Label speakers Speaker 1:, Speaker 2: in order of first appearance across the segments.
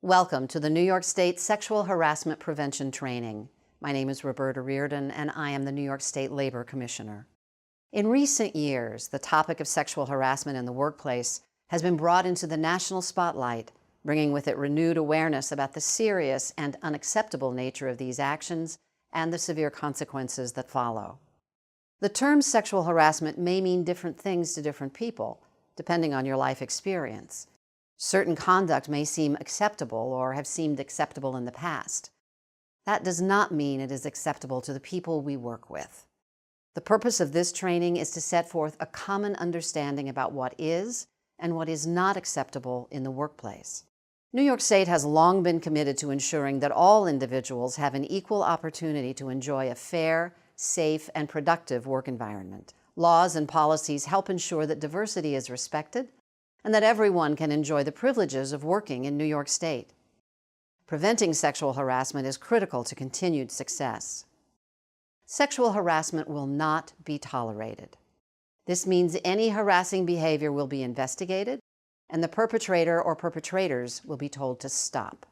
Speaker 1: Welcome to the New York State Sexual Harassment Prevention Training. My name is Roberta Reardon, and I am the New York State Labor Commissioner. In recent years, the topic of sexual harassment in the workplace has been brought into the national spotlight, bringing with it renewed awareness about the serious and unacceptable nature of these actions and the severe consequences that follow. The term sexual harassment may mean different things to different people, depending on your life experience. Certain conduct may seem acceptable or have seemed acceptable in the past. That does not mean it is acceptable to the people we work with. The purpose of this training is to set forth a common understanding about what is and what is not acceptable in the workplace. New York State has long been committed to ensuring that all individuals have an equal opportunity to enjoy a fair, safe, and productive work environment. Laws and policies help ensure that diversity is respected and that everyone can enjoy the privileges of working in New York State. Preventing sexual harassment is critical to continued success. Sexual harassment will not be tolerated. This means any harassing behavior will be investigated, and the perpetrator or perpetrators will be told to stop.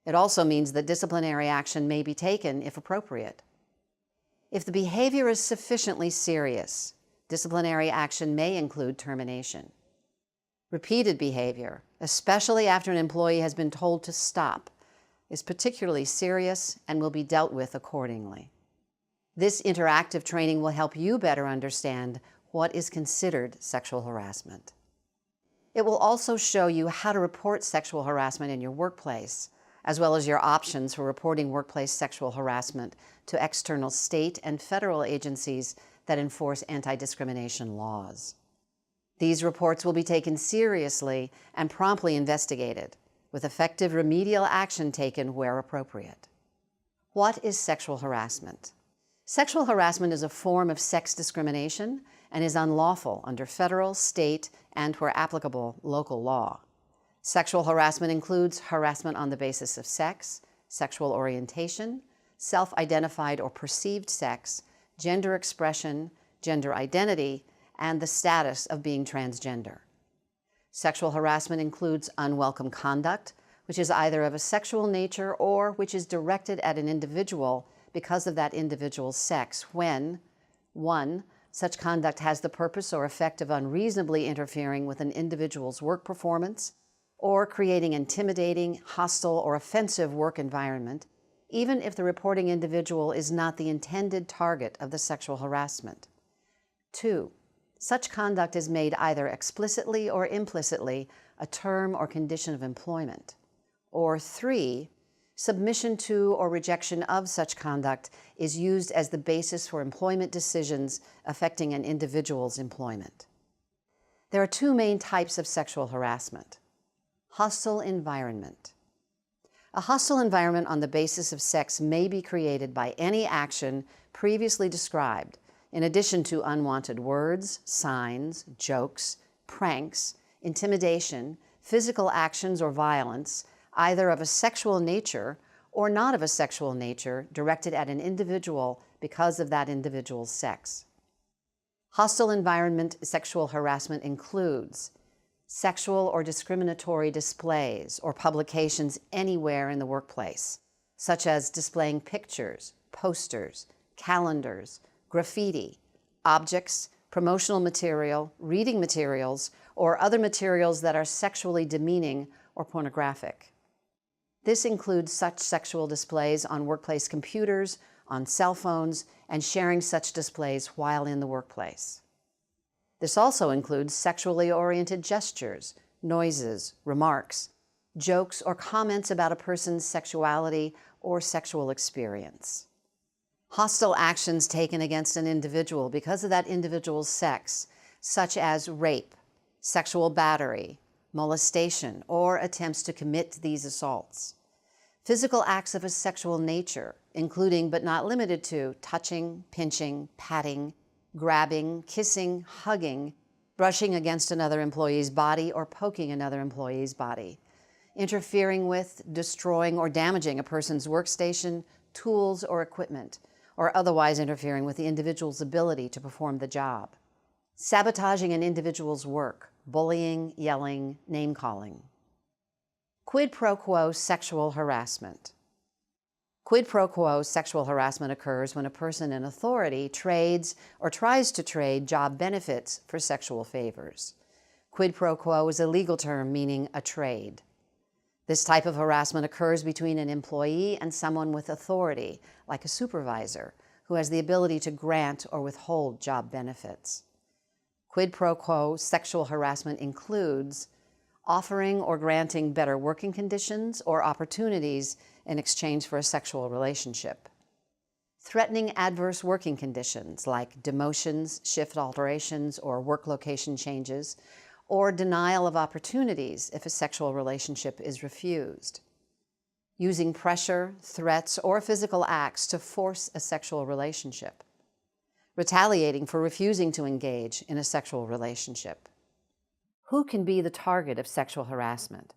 Speaker 1: It also means that disciplinary action may be taken if appropriate. If the behavior is sufficiently serious, disciplinary action may include termination. Repeated behavior, especially after an employee has been told to stop, is particularly serious and will be dealt with accordingly. This interactive training will help you better understand what is considered sexual harassment. It will also show you how to report sexual harassment in your workplace, as well as your options for reporting workplace sexual harassment to external state and federal agencies that enforce anti-discrimination laws. These reports will be taken seriously and promptly investigated, with effective remedial action taken where appropriate. What is sexual harassment? Sexual harassment is a form of sex discrimination and is unlawful under federal, state, and, where applicable, local law. Sexual harassment includes harassment on the basis of sex, sexual orientation, self-identified or perceived sex, gender expression, gender identity, and the status of being transgender. Sexual harassment includes unwelcome conduct, which is either of a sexual nature or which is directed at an individual because of that individual's sex when 1. Such conduct has the purpose or effect of unreasonably interfering with an individual's work performance or creating intimidating, hostile, or offensive work environment, even if the reporting individual is not the intended target of the sexual harassment. 2. Such conduct is made either explicitly or implicitly a term or condition of employment. Or 3. Submission to or rejection of such conduct is used as the basis for employment decisions affecting an individual's employment. There are two main types of sexual harassment. Hostile environment. A hostile environment on the basis of sex may be created by any action previously described, in addition to unwanted words, signs, jokes, pranks, intimidation, physical actions or violence, either of a sexual nature or not of a sexual nature, directed at an individual because of that individual's sex. Hostile environment sexual harassment includes sexual or discriminatory displays or publications anywhere in the workplace, such as displaying pictures, posters, calendars, graffiti, objects, promotional material, reading materials, or other materials that are sexually demeaning or pornographic. This includes such sexual displays on workplace computers, on cell phones, and sharing such displays while in the workplace. This also includes sexually oriented gestures, noises, remarks, jokes, or comments about a person's sexuality or sexual experience. Hostile actions taken against an individual because of that individual's sex, such as rape, sexual battery, molestation, or attempts to commit these assaults. Physical acts of a sexual nature, including but not limited to touching, pinching, patting, grabbing, kissing, hugging, brushing against another employee's body or poking another employee's body, interfering with, destroying, or damaging a person's workstation, tools, or equipment, or otherwise interfering with the individual's ability to perform the job. Sabotaging an individual's work, bullying, yelling, name-calling. Quid pro quo sexual harassment. Quid pro quo sexual harassment occurs when a person in authority trades or tries to trade job benefits for sexual favors. Quid pro quo is a legal term meaning a trade. This type of harassment occurs between an employee and someone with authority, like a supervisor, who has the ability to grant or withhold job benefits. Quid pro quo sexual harassment includes offering or granting better working conditions or opportunities in exchange for a sexual relationship. Threatening adverse working conditions like demotions, shift alterations, or work location changes, or denial of opportunities if a sexual relationship is refused. Using pressure, threats, or physical acts to force a sexual relationship. Retaliating for refusing to engage in a sexual relationship. Who can be the target of sexual harassment?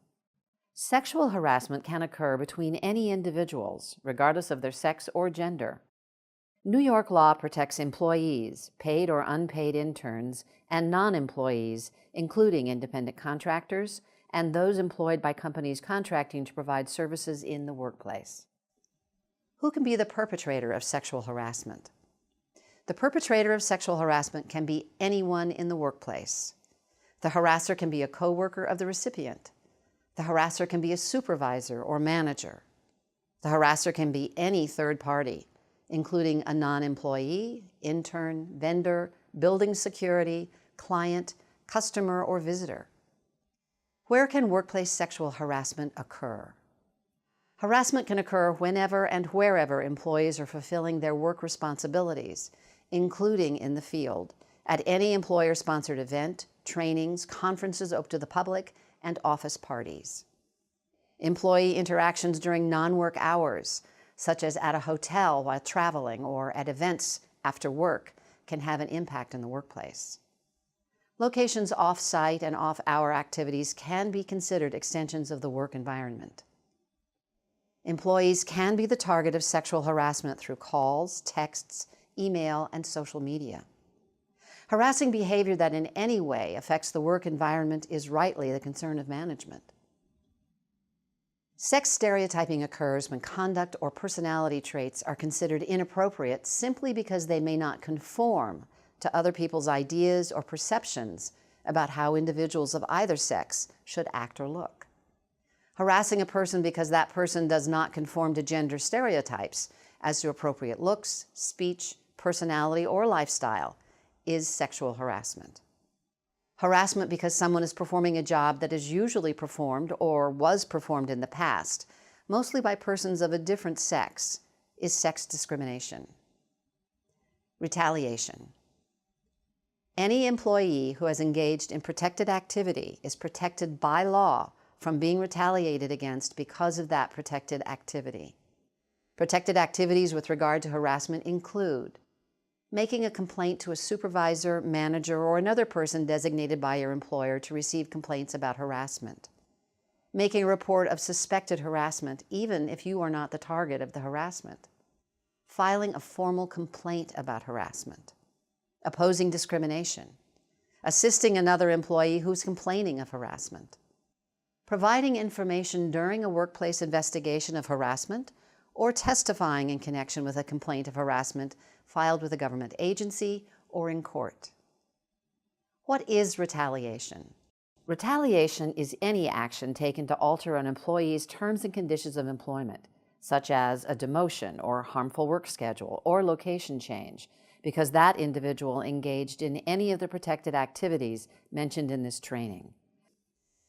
Speaker 1: Sexual harassment can occur between any individuals, regardless of their sex or gender. New York law protects employees, paid or unpaid interns, and non-employees, including independent contractors and those employed by companies contracting to provide services in the workplace. Who can be the perpetrator of sexual harassment? The perpetrator of sexual harassment can be anyone in the workplace. The harasser can be a coworker of the recipient. The harasser can be a supervisor or manager. The harasser can be any third party, including a non-employee, intern, vendor, building security, client, customer, or visitor. Where can workplace sexual harassment occur? Harassment can occur whenever and wherever employees are fulfilling their work responsibilities, including in the field, at any employer-sponsored event, trainings, conferences open to the public, and office parties. Employee interactions during non-work hours, such as at a hotel while traveling or at events after work, can have an impact in the workplace. Locations off-site and off-hour activities can be considered extensions of the work environment. Employees can be the target of sexual harassment through calls, texts, email, and social media. Harassing behavior that in any way affects the work environment is rightly the concern of management. Sex stereotyping occurs when conduct or personality traits are considered inappropriate simply because they may not conform to other people's ideas or perceptions about how individuals of either sex should act or look. Harassing a person because that person does not conform to gender stereotypes as to appropriate looks, speech, personality, or lifestyle is sexual harassment. Harassment because someone is performing a job that is usually performed or was performed in the past, mostly by persons of a different sex, is sex discrimination. Retaliation. Any employee who has engaged in protected activity is protected by law from being retaliated against because of that protected activity. Protected activities with regard to harassment include making a complaint to a supervisor, manager, or another person designated by your employer to receive complaints about harassment. Making a report of suspected harassment, even if you are not the target of the harassment. Filing a formal complaint about harassment. Opposing discrimination. Assisting another employee who's complaining of harassment. Providing information during a workplace investigation of harassment or testifying in connection with a complaint of harassment filed with a government agency or in court. What is retaliation? Retaliation is any action taken to alter an employee's terms and conditions of employment, such as a demotion or harmful work schedule or location change, because that individual engaged in any of the protected activities mentioned in this training.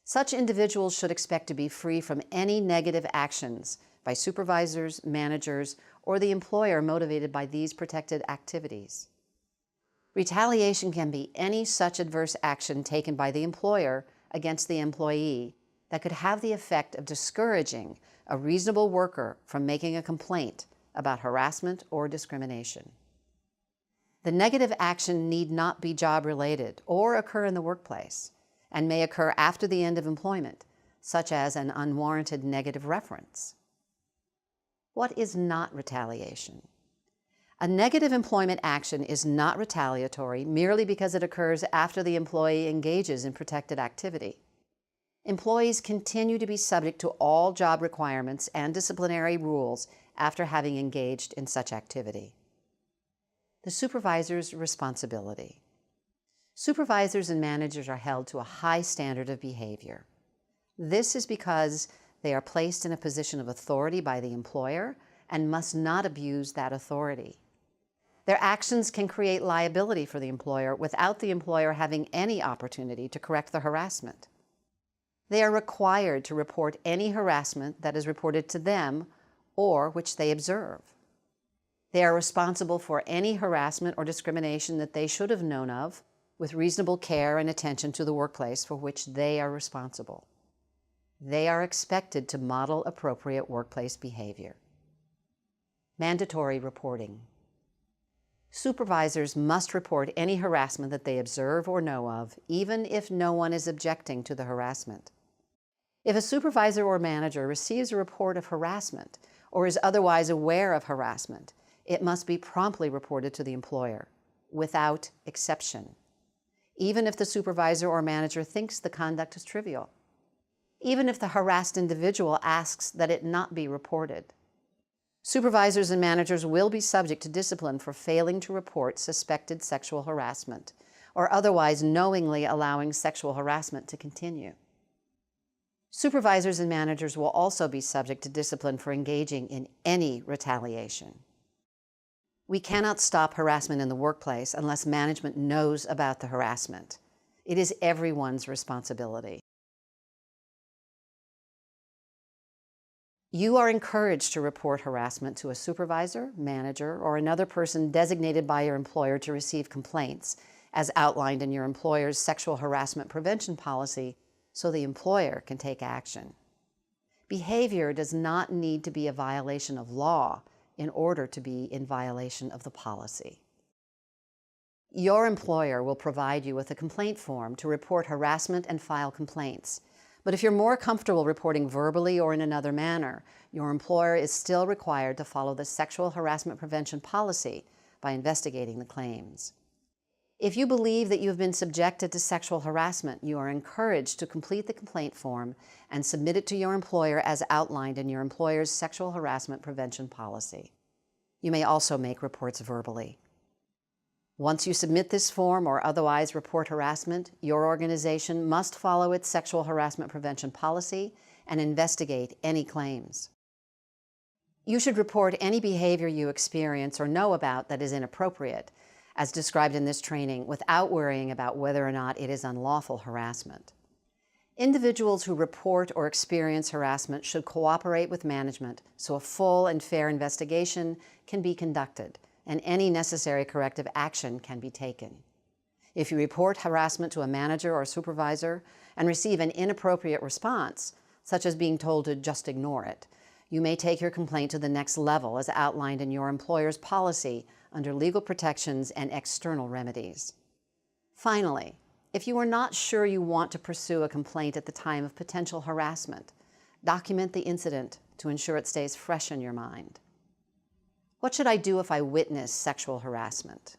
Speaker 1: Such individuals should expect to be free from any negative actions by supervisors, managers, or the employer motivated by these protected activities. Retaliation can be any such adverse action taken by the employer against the employee that could have the effect of discouraging a reasonable worker from making a complaint about harassment or discrimination. The negative action need not be job-related or occur in the workplace, and may occur after the end of employment, such as an unwarranted negative reference. What is not retaliation? A negative employment action is not retaliatory merely because it occurs after the employee engages in protected activity. Employees continue to be subject to all job requirements and disciplinary rules after having engaged in such activity. The supervisor's responsibility. Supervisors and managers are held to a high standard of behavior. This is because they are placed in a position of authority by the employer and must not abuse that authority. Their actions can create liability for the employer without the employer having any opportunity to correct the harassment. They are required to report any harassment that is reported to them or which they observe. They are responsible for any harassment or discrimination that they should have known of with reasonable care and attention to the workplace for which they are responsible. They are expected to model appropriate workplace behavior. Mandatory reporting. Supervisors must report any harassment that they observe or know of, even if no one is objecting to the harassment. If a supervisor or manager receives a report of harassment or is otherwise aware of harassment, it must be promptly reported to the employer, without exception, even if the supervisor or manager thinks the conduct is trivial, even if the harassed individual asks that it not be reported. Supervisors and managers will be subject to discipline for failing to report suspected sexual harassment or otherwise knowingly allowing sexual harassment to continue. Supervisors and managers will also be subject to discipline for engaging in any retaliation. We cannot stop harassment in the workplace unless management knows about the harassment. It is everyone's responsibility. You are encouraged to report harassment to a supervisor, manager, or another person designated by your employer to receive complaints, as outlined in your employer's sexual harassment prevention policy, so the employer can take action. Behavior does not need to be a violation of law in order to be in violation of the policy. Your employer will provide you with a complaint form to report harassment and file complaints. But if you're more comfortable reporting verbally or in another manner, your employer is still required to follow the sexual harassment prevention policy by investigating the claims. If you believe that you have been subjected to sexual harassment, you are encouraged to complete the complaint form and submit it to your employer as outlined in your employer's sexual harassment prevention policy. You may also make reports verbally. Once you submit this form or otherwise report harassment, your organization must follow its sexual harassment prevention policy and investigate any claims. You should report any behavior you experience or know about that is inappropriate, as described in this training, without worrying about whether or not it is unlawful harassment. Individuals who report or experience harassment should cooperate with management so a full and fair investigation can be conducted and any necessary corrective action can be taken. If you report harassment to a manager or supervisor and receive an inappropriate response, such as being told to just ignore it, you may take your complaint to the next level as outlined in your employer's policy under legal protections and external remedies. Finally, if you are not sure you want to pursue a complaint at the time of potential harassment, document the incident to ensure it stays fresh in your mind. What should I do if I witness sexual harassment?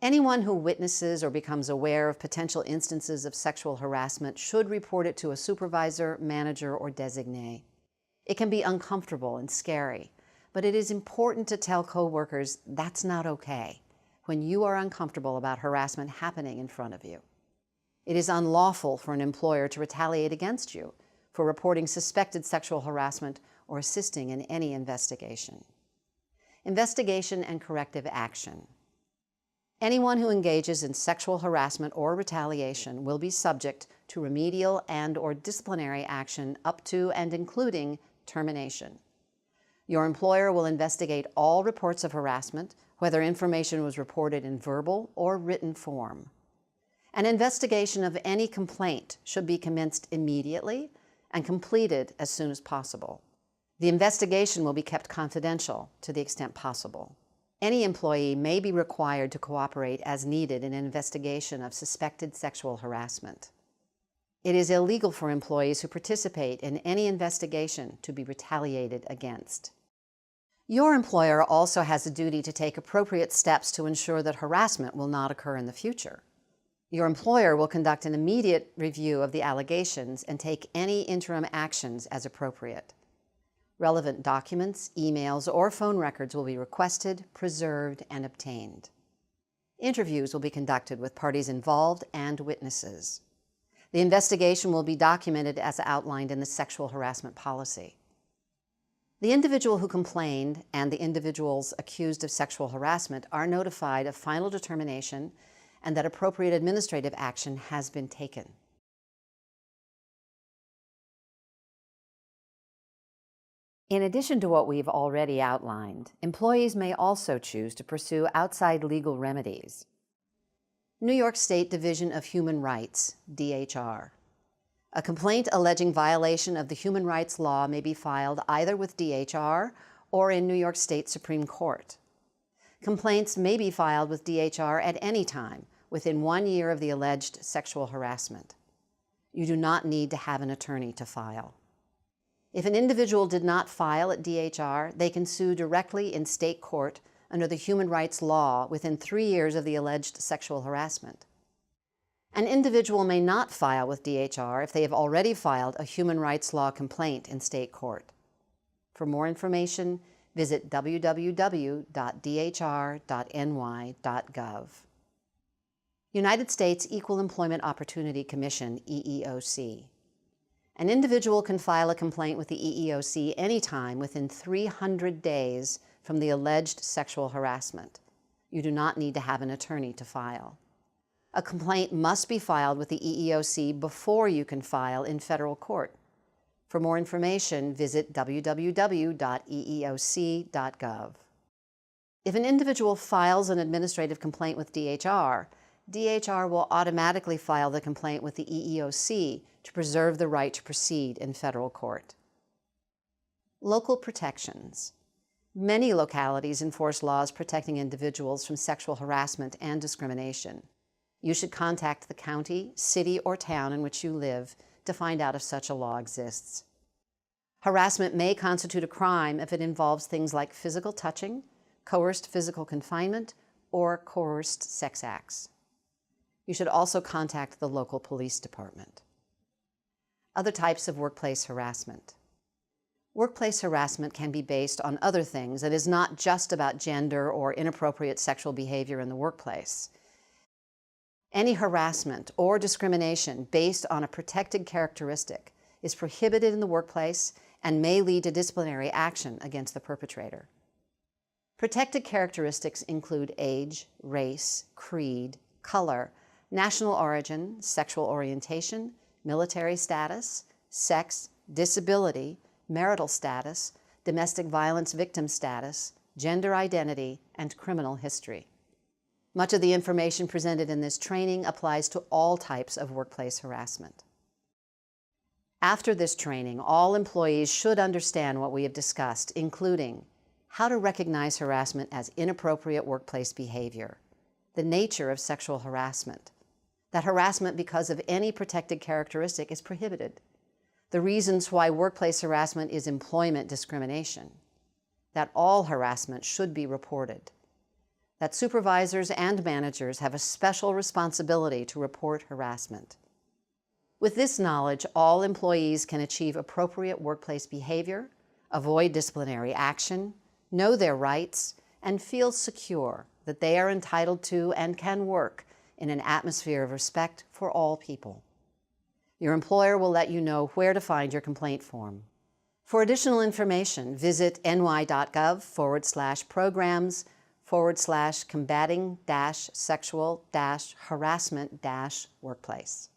Speaker 1: Anyone who witnesses or becomes aware of potential instances of sexual harassment should report it to a supervisor, manager, or designee. It can be uncomfortable and scary, but it is important to tell coworkers that's not okay when you are uncomfortable about harassment happening in front of you. It is unlawful for an employer to retaliate against you for reporting suspected sexual harassment or assisting in any investigation. Investigation and corrective action. Anyone who engages in sexual harassment or retaliation will be subject to remedial and/or disciplinary action up to and including termination. Your employer will investigate all reports of harassment, whether information was reported in verbal or written form. An investigation of any complaint should be commenced immediately and completed as soon as possible. The investigation will be kept confidential to the extent possible. Any employee may be required to cooperate as needed in an investigation of suspected sexual harassment. It is illegal for employees who participate in any investigation to be retaliated against. Your employer also has a duty to take appropriate steps to ensure that harassment will not occur in the future. Your employer will conduct an immediate review of the allegations and take any interim actions as appropriate. Relevant documents, emails, or phone records will be requested, preserved, and obtained. Interviews will be conducted with parties involved and witnesses. The investigation will be documented as outlined in the sexual harassment policy. The individual who complained and the individuals accused of sexual harassment are notified of final determination and that appropriate administrative action has been taken. In addition to what we've already outlined, employees may also choose to pursue outside legal remedies. New York State Division of Human Rights, DHR. A complaint alleging violation of the human rights law may be filed either with DHR or in New York State Supreme Court. Complaints may be filed with DHR at any time within 1 year of the alleged sexual harassment. You do not need to have an attorney to file. If an individual did not file at DHR, they can sue directly in state court under the human rights law within 3 years of the alleged sexual harassment. An individual may not file with DHR if they have already filed a human rights law complaint in state court. For more information, visit www.dhr.ny.gov. United States Equal Employment Opportunity Commission, EEOC. An individual can file a complaint with the EEOC anytime within 300 days from the alleged sexual harassment. You do not need to have an attorney to file. A complaint must be filed with the EEOC before you can file in federal court. For more information, visit www.eeoc.gov. If an individual files an administrative complaint with DHR, DHR will automatically file the complaint with the EEOC to preserve the right to proceed in federal court. Local protections. Many localities enforce laws protecting individuals from sexual harassment and discrimination. You should contact the county, city, or town in which you live to find out if such a law exists. Harassment may constitute a crime if it involves things like physical touching, coerced physical confinement, or coerced sex acts. You should also contact the local police department. Other types of workplace harassment. Workplace harassment can be based on other things and is not just about gender or inappropriate sexual behavior in the workplace. Any harassment or discrimination based on a protected characteristic is prohibited in the workplace and may lead to disciplinary action against the perpetrator. Protected characteristics include age, race, creed, color, national origin, sexual orientation, military status, sex, disability, marital status, domestic violence victim status, gender identity, and criminal history. Much of the information presented in this training applies to all types of workplace harassment. After this training, all employees should understand what we have discussed, including how to recognize harassment as inappropriate workplace behavior, the nature of sexual harassment, that harassment because of any protected characteristic is prohibited, the reasons why workplace harassment is employment discrimination, that all harassment should be reported, that supervisors and managers have a special responsibility to report harassment. With this knowledge, all employees can achieve appropriate workplace behavior, avoid disciplinary action, know their rights, and feel secure that they are entitled to and can work in an atmosphere of respect for all people. Your employer will let you know where to find your complaint form. For additional information, visit ny.gov/programs/combating-sexual-harassment-workplace.